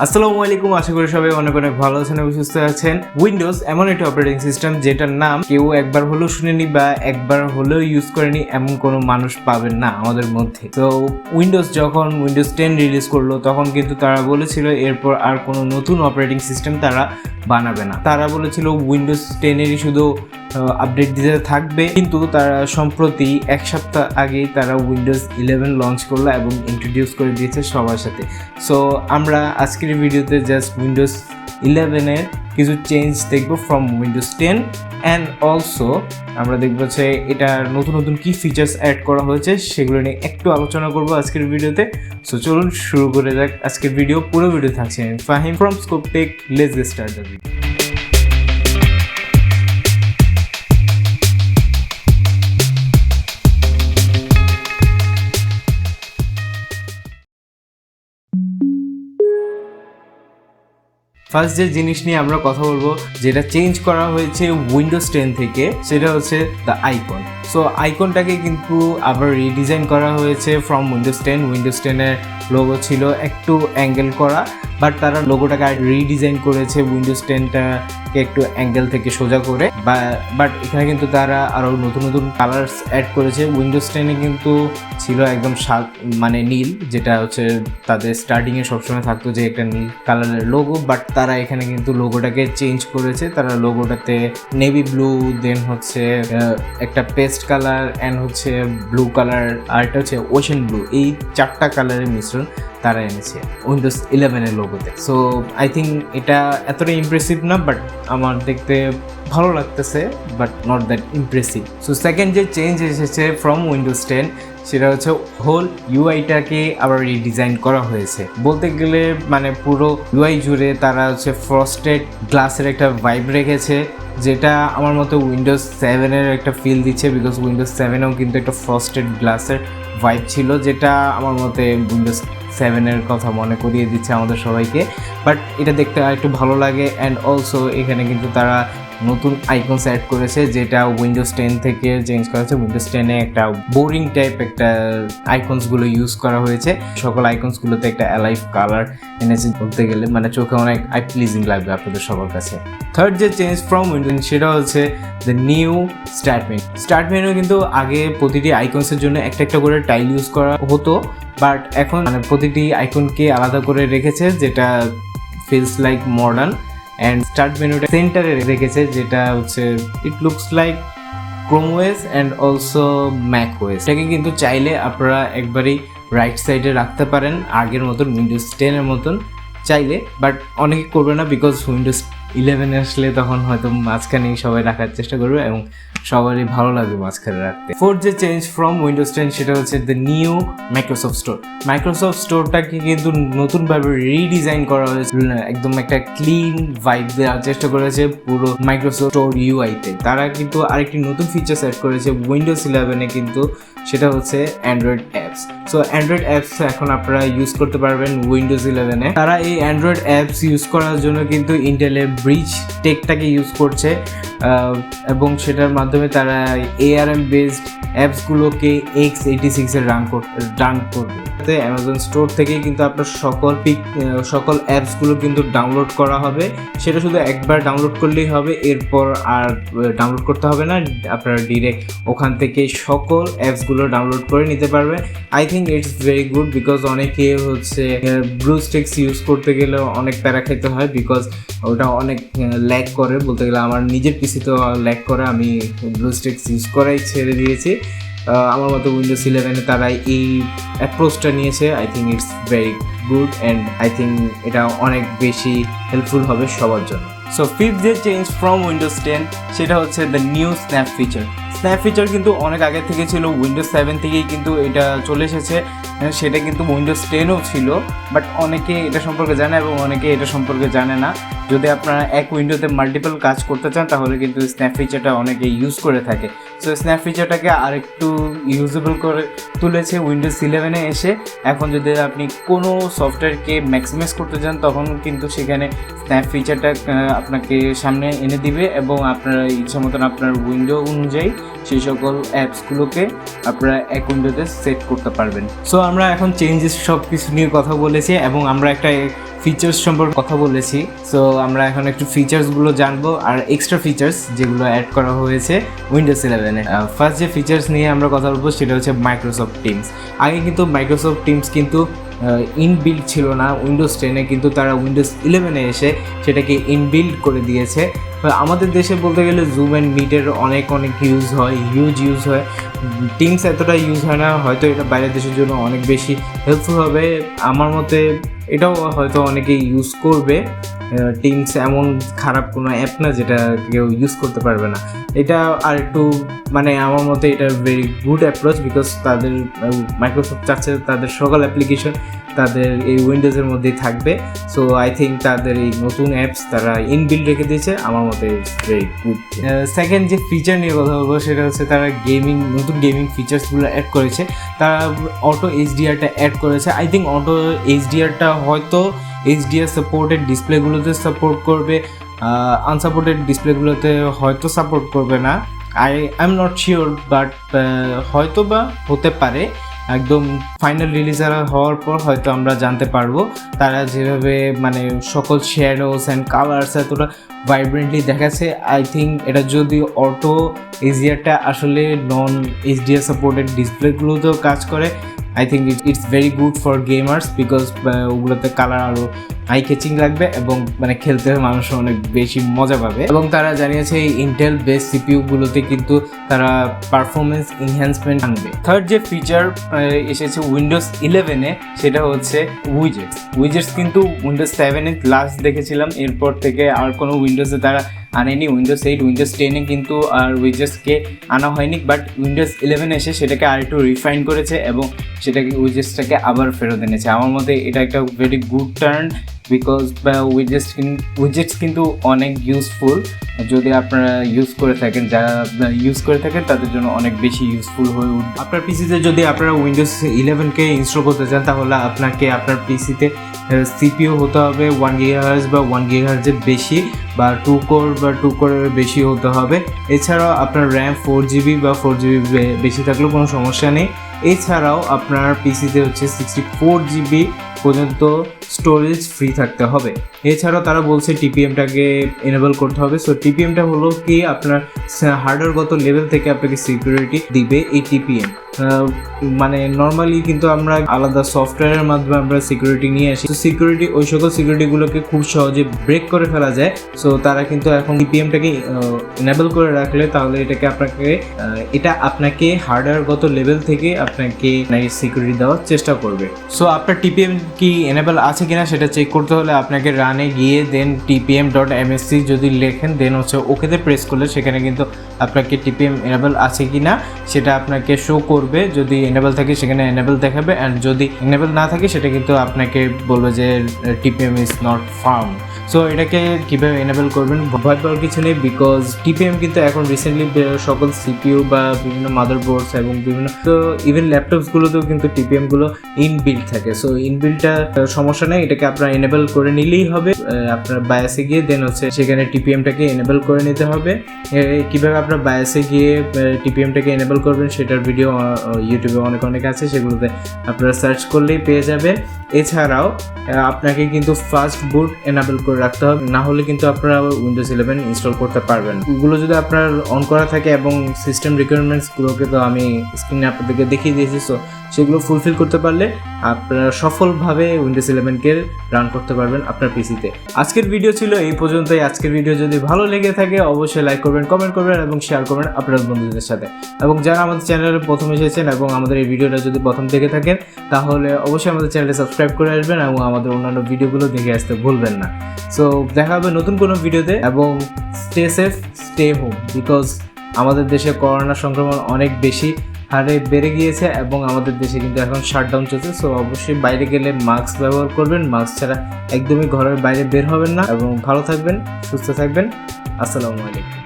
আসসালামু আলাইকুম, আশা করি সবাই অনেক অনেক ভালো আছেন এবং সুস্থ আছেন। উইন্ডোজ এমন একটা অপারেটিং সিস্টেম যেটার নাম কেউ একবার হলেও শুনেনি বা একবার হলেও ইউজ করেনি এমন কোনো মানুষ পাবেন না আমাদের মধ্যে। তো উইন্ডোজ যখন উইন্ডোজ 10 রিলিজ করলো তখন কিন্তু তারা বলেছিল এরপর আর কোনো নতুন অপারেটিং সিস্টেম তারা বানাবে না। তারা বলেছিল উইন্ডোজ 10-এরই শুধু আপডেট দিতে থাকবে, কিন্তু তারা সম্প্রতি এক সপ্তাহ আগেই তারা উইন্ডোজ 11 লঞ্চ করলো এবং ইন্ট্রোডিউস করে দিয়েছে সবার সাথে। সো আমরা আজকের ভিডিওতে জাস্ট উইন্ডোজ 11-এর কিছু চেঞ্জ দেখবো ফ্রম উইন্ডোজ 10 অ্যান্ড অলসো আমরা দেখবো যে এটার নতুন নতুন কী ফিচার্স অ্যাড করা হয়েছে সেগুলো নিয়ে একটু আলোচনা করবো আজকের ভিডিওতে। সো চলুন শুরু করে যাক আজকের ভিডিও। পুরো ভিডিও থাকছে Fahim from Scope Tech. Let's get start the video. First যে জিনিস নিয়ে আমরা কথা বলবো যেটা চেঞ্জ করা হয়েছে উইন্ডোজ 10 থেকে, সেটা হচ্ছে দ্য আইকন। সো আইকনটাকে কিন্তু আবার রিডিজাইন করা হয়েছে ফ্রম উইন্ডোজ 10। উইন্ডোজ 10-এর লোগো ছিল একটু অ্যাঙ্গেল করা, বাট তারা লোগোটাকে রিডিজাইন করেছে উইন্ডোজ 10টাকে একটু অ্যাঙ্গেল থেকে সোজা করে। বাট এখানে কিন্তু তারা আরও নতুন নতুন কালার্স অ্যাড করেছে। উইন্ডোজ 10-এ কিন্তু ছিল একদম মানে নীল, যেটা হচ্ছে তাদের স্টার্টিংয়ে সবসময় থাকতো যে একটা নীল কালারের লোগো, বাট তারা এখানে কিন্তু লোগোটাকে চেঞ্জ করেছে। তারা লোগোটাতে নেভি ব্লু, দেন হচ্ছে একটা পেস্ট কালার অ্যান্ড হচ্ছে ব্লু কালার, আর এটা হচ্ছে ওশেন ব্লু, এই চারটা কালারের মিশ্রণ তারা এনেছে উইন্ডোজ 11-এর লোগোতে। সো আই থিঙ্ক এটা এতটা ইমপ্রেসিভ না, বাট আমার দেখতে ভালো লাগতেছে, but not that impressive. So second যে চেঞ্জ এসেছে ফ্রম উইন্ডোজ 10 সেটা হচ্ছে হোল ইউআইটাকে আবার রিডিজাইন করা হয়েছে। বলতে গেলে মানে পুরো ইউআই জুড়ে তারা হচ্ছে ফ্রস্টেড গ্লাসের একটা ভাইব রেখেছে, যেটা আমার মতো উইন্ডোজ 7-এর একটা ফিল দিচ্ছে, বিকজ উইন্ডোজ 7-এও কিন্তু একটা ফ্রস্টেড গ্লাসের ভাইব ছিল, যেটা আমার মতে উইন্ডোজ 7-এর কথা মনে করিয়ে দিচ্ছে আমাদের সবাইকে। বাট এটা দেখতে একটু ভালো লাগে। অ্যান্ড অলসো এখানে কিন্তু তারা নতুন আইকনস অ্যাড করেছে, যেটা উইন্ডোজ 10 থেকে চেঞ্জ করা হয়েছে। উইন্ডোজ 10-এ একটা বোরিং টাইপ একটা আইকনসগুলো ইউজ করা হয়েছে। সকল আইকনসগুলোতে একটা অ্যালাইভ কালার এনেছে, বলতে গেলে মানে চোখে অনেক আই প্লিজিং লাগবে আপনাদের সবার কাছে। থার্ড যে চেঞ্জ ফ্রম উইন্ডোজ সেটা হচ্ছে the new start menu. Start menu কিন্তু আগে প্রতিটি আইকনসের জন্য একটা একটা করে টাইল ইউজ করা হতো, বাট এখন মানে প্রতিটি আইকনকে আলাদা করে রেখেছে, যেটা feels like modern. And start মেনুটা সেন্টারে রেখেছে, যেটা হচ্ছে it looks like Chrome OS and also Mac OS. এটাকে কিন্তু চাইলে আপনারা একবারেই রাইট সাইডে রাখতে পারেন আগের মতন, উইন্ডোজ 10-এর মতন চাইলে, বাট অনেকে করবে না, বিকজ উইন্ডোজ 11 আসলে তখন হয়তো মাঝখানেই সবাই রাখার চেষ্টা করবে এবং সবারই ভালো লাগবে মাঝখানে রাখতে। ফোর্থ যে চেঞ্জ ফ্রম উইন্ডোজ 10 সেটা হচ্ছে the new Microsoft Store. Microsoft স্টোরটাকে কিন্তু নতুনভাবে রিডিজাইন করা হয়েছে, একদম একটা ক্লিন ভাইব দেওয়ার চেষ্টা করেছে পুরো মাইক্রোসফট স্টোর ইউআইতে। তারা কিন্তু আরেকটি নতুন ফিচার অ্যাড করেছে উইন্ডোজ 11-এ, কিন্তু সেটা হচ্ছে Android apps. So Android apps এখন আপনারা ইউজ করতে পারবেন উইন্ডোজ 11-এ। তারা এই অ্যান্ড্রয়েড অ্যাপস ইউজ করার জন্য কিন্তু ইন্টেলের ব্রিজ টেকটাকে ইউজ করছে, এবং সেটার মাধ্যমে তারা ARM বেসড অ্যাপসগুলোকে x86-এ রান করবে। অ্যামাজন স্টোর থেকেই কিন্তু আপনার সকল অ্যাপসগুলো কিন্তু ডাউনলোড করা হবে। সেটা শুধু একবার ডাউনলোড করলেই হবে, এরপর আর ডাউনলোড করতে হবে না। আপনারা ডিরেক্ট ওখান থেকে সকল অ্যাপসগুলো ডাউনলোড করে নিতে পারবেন। I think it's very good, because অনেকে হচ্ছে ব্লুস্টেক্স ইউজ করতে গেলে অনেক প্যারা খেতে হয়, বিকজ ওটা অনেক ল্যাগ করে। বলতে গেলে আমার নিজের পিসি তো ল্যাগ করে, আমি ব্লুস্টেক্স ইউজ করাই ছেড়ে দিয়েছি। আমার মতো উইন্ডোজ 11-এ তারা এই অ্যাপ্রোচটা নিয়েছে। I think it's very good and I think এটা অনেক বেশি হেল্পফুল হবে সবার জন্য। সো ফিফথ যে চেঞ্জ ফ্রম উইন্ডোজ 10 সেটা হচ্ছে the new snap feature. Snap feature কিন্তু অনেক আগে থেকে ছিল, উইন্ডোজ 7 থেকেই কিন্তু এটা চলে এসেছে। সেটা কিন্তু উইন্ডোজ 10-ও ছিল, বাট অনেকে এটা সম্পর্কে জানে এবং অনেকে এটা সম্পর্কে জানে না। যদি আপনারা এক উইন্ডোতে মাল্টিপল কাজ করতে চান তাহলে কিন্তু স্ন্যাপ ফিচারটা অনেকে ইউজ করে থাকে। সো স্ন্যাপ ফিচারটাকে আরেকটু ইউজেবল করে তুলেছে উইন্ডোজ 11-এ এসে। এখন যদি আপনি কোনো সফটওয়্যারকে ম্যাক্সিমাইজ করতে চান তখন কিন্তু সেখানে স্ন্যাপ ফিচারটা আপনাকে সামনে এনে দিবে এবং আপনার ইচ্ছা মতন আপনার উইন্ডো অনুযায়ী সেই সকল অ্যাপসগুলোকে আপনারা এক উইন্ডোতে সেট করতে পারবেন। সো আমরা এখন চেঞ্জেস সব কিছু নিয়ে কথা বলেছি এবং আমরা একটা ফিচার্স সম্পর্কে কথা বলেছি, সো আমরা এখন একটু ফিচার্সগুলো জানবো আর এক্সট্রা ফিচার্স যেগুলো অ্যাড করা হয়েছে উইন্ডোজ 11-এ। ফার্স্ট যে ফিচার্স নিয়ে আমরা কথা বলবো সেটা হচ্ছে মাইক্রোসফট টিমস। আগে কিন্তু মাইক্রোসফট টিমস কিন্তু ইনবিল্ড ছিল না উইন্ডোজ 10-এ, কিন্তু তারা উইন্ডোজ 11-এ এসে সেটাকে ইনবিল্ড করে দিয়েছে। আমাদের দেশে বলতে গেলে জুম অ্যান্ড মিটের অনেক হিউজ ইউজ হয়, টিমস এতটা ইউজ হয় না, হয়তো এটা বাইরের দেশের জন্য অনেক বেশি হেল্পফুল হবে। আমার মতে এটাও হয়তো অনেকেই ইউজ করবে। টিমস এমন খারাপ কোনো অ্যাপ না যেটা কেউ ইউজ করতে পারবে না। এটা আর একটু মানে আমার মতে এটা ভেরি গুড অ্যাপ্রোচ, বিকজ তাদের মাইক্রোসফট চাচ্ছে তাদের সকল অ্যাপ্লিকেশন তাদের এই উইন্ডোজের মধ্যেই থাকবে। সো আই থিঙ্ক তাদের এই নতুন অ্যাপস তারা ইনবিল্ড রেখে দিয়েছে, আমার মতে ইটস ভেরি গুড। সেকেন্ড যে ফিচার নিয়ে কথা বলবো সেটা হচ্ছে তারা নতুন গেমিং ফিচার্সগুলো অ্যাড করেছে। তারা অটো এইচডিআরটা অ্যাড করেছে। আই থিঙ্ক অটো এইচডিআরটা হয়তো এইচডিআর সাপোর্টেড ডিসপ্লেগুলোতে সাপোর্ট করবে, আনসাপোর্টেড ডিসপ্লেগুলোতে হয়তো সাপোর্ট করবে না। I am not sure, but হয়তো বা হতে পারে। একদম ফাইনাল রিলিজ হওয়ার পর হয়তো আমরা জানতে পারবো। তারা যেভাবে মানে সকল শ্যাডোস অ্যান্ড কালার্স এতটা ভাইব্রেন্টলি দেখাচ্ছে, আই থিঙ্ক এটা যদি অটো এইচডিআরটা আসলে নন এইচডিআর সাপোর্টেড ডিসপ্লেগুলোতেও কাজ করে, I think it's very good for gamers, because ওগুলোতে কালার আরও আই ক্যাচিং লাগবে এবং মানে খেলতে মানুষ অনেক বেশি মজা পাবে। এবং তারা জানিয়েছে এই ইন্টেল বেস সিপিইউগুলোতে কিন্তু তারা পারফরমেন্স এনহ্যান্সমেন্ট আনবে। থার্ড যে ফিচার এসেছে উইন্ডোজ 11-এ সেটা হচ্ছে উইজেটস কিন্তু উইন্ডোজ 7-এ লাস্ট দেখেছিলাম, এরপর থেকে আর কোনো উইন্ডোজে তারা আনেনি। উইন্ডোজ 8 উইন্ডোজ 10-এ কিন্তু আর উইজেটসকে আনা হয়নি, বাট উইন্ডোজ 11 এসে সেটাকে আর একটু রিফাইন করেছে এবং সেটাকে উইজেটসটাকে আবার ফেরত এনেছে। আমার মতে এটা একটা very good turn, because widgets কিন্তু অনেক ইউজফুল। যদি আপনারা ইউজ করে থাকেন, যারা ইউজ করে থাকেন তাদের জন্য অনেক বেশি ইউজফুল হয়ে উঠবে। আপনার পিসিতে যদি আপনারা উইন্ডোজ 11-কে ইনস্টল করতে চান, তাহলে আপনাকে আপনার পিসিতে সিপিইউ হতে হবে 1 GHz বা 1 GHz বেশি, বা 2 কোরের বেশি হতে হবে। এছাড়াও আপনার র্যাম 4GB বা 4GB বেশি থাকলেও কোনো সমস্যা নেই। এছাড়াও আপনার পিসিতে হচ্ছে 64GB পর্যন্ত স্টোরেজ ফ্রি থাকতে হবে। এছাড়াও তারা বলছে টিপিএমটাকে এনেবল করতে হবে। সো টিপিএমটা হলো কি আপনার হার্ডওয়্যারগত লেভেল থেকে আপনাকে সিকিউরিটি দিবে এই টিপিএম। মানে নর্মালি কিন্তু আমরা আলাদা সফটওয়্যারের মাধ্যমে আমরা সিকিউরিটি নিয়ে আসি, তো ওই সকল সিকিউরিটিগুলোকে খুব সহজে ব্রেক করে ফেলা যায়। সো তারা কিন্তু এখন টিপিএমটাকে এনেবল করে রাখলে তাহলে এটা আপনাকে হার্ডওয়্যারগত লেভেল থেকে আপনাকে সিকিউরিটি দেওয়ার চেষ্টা করবে। সো আপনার টিপিএম কি এনেবল আছে কিনা সেটা চেক করতে হলে আপনাকে রানে গিয়ে দেন tpm.msc যদি লেখেন, দেন হচ্ছে ওকেতে প্রেস করলে সেখানে কিন্তু আপনাকে টিপিএম এনেবল আছে কিনা সেটা আপনাকে শো করবে। যদি এনেবল থাকে সেখানে এনেবল দেখাবে, অ্যান্ড যদি এনেবল না থাকে সেটা কিন্তু আপনাকে বলবে যে TPM is not found. So এটাকে কীভাবে এনেবল করবেন ভয় পাওয়ার কিছু নেই, বিকজ টিপিএম কিন্তু এখন রিসেন্টলি সকল সিপিইউ বা বিভিন্ন মাদারবোর্ডস এবং বিভিন্ন তো ইভেন ল্যাপটপসগুলোতেও কিন্তু টিপিএমগুলো ইনবিল্ড থাকে। সো ইনবিল্ডটা সমস্যা নেই, এটাকে আপনার এনেবল করে নিলেই হবে। আপনার বায়াসে গিয়ে দেন হচ্ছে সেখানে টিপিএমটাকে এনেবল করে নিতে হবে। কীভাবে আপনার বায়াসে গিয়ে টিপিএমটাকে এনেবল করবেন সেটার ভিডিও ইউটিউবে অনেক আছে, সেগুলোতে আপনারা সার্চ করলেই পেয়ে যাবেন। এছাড়াও আপনাকে কিন্তু ফাস্ট বুট এনেবল করে রাখতে হবে, না হলে কিন্তু আপনারা উইন্ডোজ 11 ইনস্টল করতে পারবেন। এগুলো যদি আপনার অন করা থাকে এবং সিস্টেম রিকোয়ারমেন্টসগুলোকে তো আমি স্ক্রিনে আপনাদেরকে দেখিয়ে দিয়েছি, সো সেগুলো ফুলফিল করতে পারলে আপনারা সফলভাবে উইন্ডোজ 11-কে রান করতে পারবেন আপনার পিসিতে। আজকের ভিডিও ছিল এই পর্যন্তই। আজকের ভিডিও যদি ভালো লেগে থাকে অবশ্যই লাইক করবেন, কমেন্ট করবেন এবং শেয়ার করবেন আপনার বন্ধুদের সাথে। এবং যারা আমাদের চ্যানেলে প্রথম এসেছেন এবং আমাদের এই ভিডিওটা যদি প্রথম দেখে থাকেন তাহলে অবশ্যই আমাদের চ্যানেলটি সাবস্ক্রাইব করে আসবেন এবং আমাদের অন্যান্য ভিডিওগুলো দেখে আসতে ভুলবেন না। সো দেখা হবে নতুন কোনো ভিডিওতে, এবং stay safe, stay home, because আমাদের দেশে করোনা সংক্রমণ অনেক বেশি হারে বেড়ে গিয়েছে এবং আমাদের দেশে কিন্তু এখন শাটডাউন চলছে। সো অবশ্যই বাইরে গেলে মাস্ক ব্যবহার করবেন, মাস্ক ছাড়া একদমই ঘরের বাইরে বের হবেন না, এবং ভালো থাকবেন, সুস্থ থাকবেন। আসসালামু আলাইকুম।